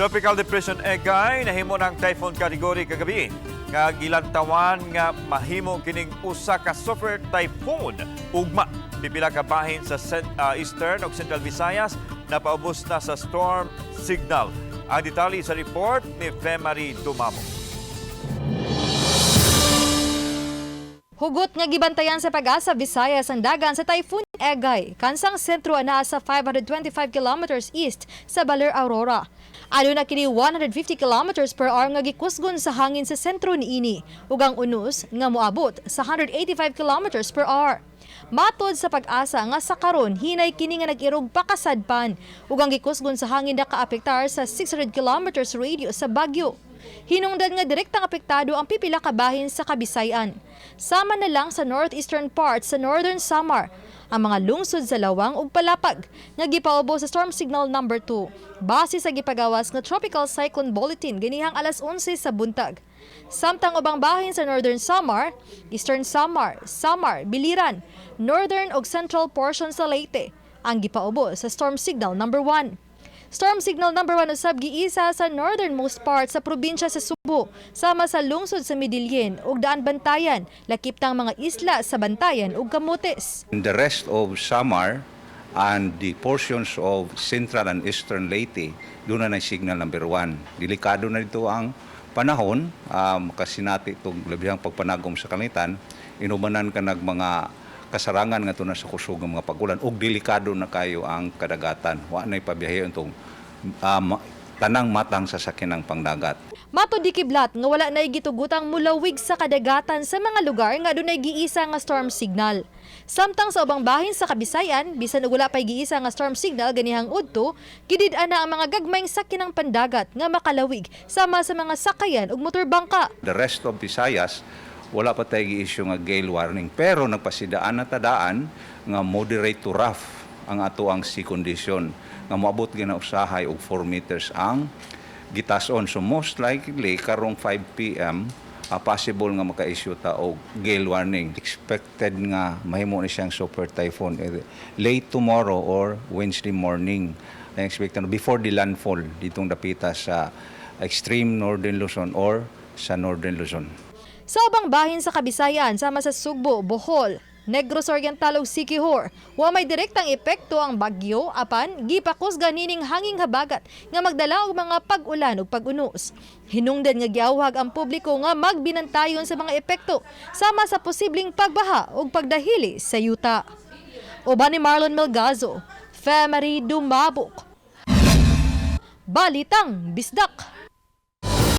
Tropical Depression Egay nahimo ng typhoon category kagabi nga gilantawan nga mahimo kining usa ka super typhoon ugma pipila ka bahin sa Eastern ug Central Visayas na paubos na sa storm signal. Ang detalye sa report ni Femari Dumamo. Hugot nga gibantayan sa Pag-asa, Visayas ang dagan sa Typhoon Egay. Kansang sentro naa sa 525 kilometers east sa Baler, Aurora. Ano na kini 150 kilometers per hour nga gikusgon sa hangin sa sentro niini ug ang unos nga moabot sa 185 kilometers per hour. Matod sa Pag-asa nga sa karon hinay kini nga nag-irog pakasadpan ug ang gikusgon sa hangin nakaapektar sa 600 kilometers radius sa Baguio. Hinungdan nga direktang apektado ang pipila ka bahin sa Kabisayan. Sama na lang sa northeastern parts sa Northern Samar ang mga lungsod sa Lawang ug Palapag nga gipaubo sa storm signal number 2 base sa gipagawas nga tropical cyclone bulletin ganihang alas 11 sa buntag. Samtang ubang bahin sa Northern Samar, Eastern Samar, Samar, Biliran, Northern ug Central portion sa Leyte ang gipaubo sa storm signal number 1. Storm signal number 1 usab giisa sa northernmost part sa probinsya sa Subo, sama sa lungsod sa Midilien ug Daan Bantayan, lakip tang mga isla sa Bantayan ug Camotes. In the rest of Samar and the portions of Central and Eastern Leyte, doon na signal number 1. Delikado na dito ang panahon, kasi natin itong labihang pagpanagom sa kalangitan, inumanan ka ng mga kasarangan nga ito na sa kusog ng mga pagulan ug delikado na kayo ang kadagatan. Wa na ipabiyahe itong tanang matang sa sakinang pangdagat. Matod di kiblat nga wala na gitugutang mulawig sa kadagatan sa mga lugar nga dunay giisa nga storm signal. Samtang sa ubang bahin sa Kabisayan, bisan og wala pay giisa nga storm signal ganihang udto, gidid-an na ang mga gagmayng sakinang pandagat nga makalawig sama sa mga sakayan ug motorbangka. The rest of Visayas wala pa tayo gi-issue nga gale warning, pero nagpasidaan na tadaan nga moderate to rough ang ato ang sea condition nga moabot gina usahay og 4 meters ang gitason. So most likely karong 5 PM possible nga maka-issue ta og gale warning. Expected nga mahimo ni siyang super typhoon late tomorrow or Wednesday morning. I expect before the landfall ditong dapita sa extreme northern Luzon or sa northern Luzon. Sa ubang bahin sa Kabisayan, sama sa Sugbo, Bohol, Negros Oriental ug Siquijor, wa may direktang epekto ang bagyo apan gipakusgan nining hanging habagat nga magdala og mga pag-ulan ug pag-unos. Hinungdan nga giawhag ang publiko nga magbinantayon sa mga epekto sama sa posibleng pagbaha ug pagdahili sa yuta. Uban ni Marlon Melgazo, Femari Dumabok. Balitang Bisdak.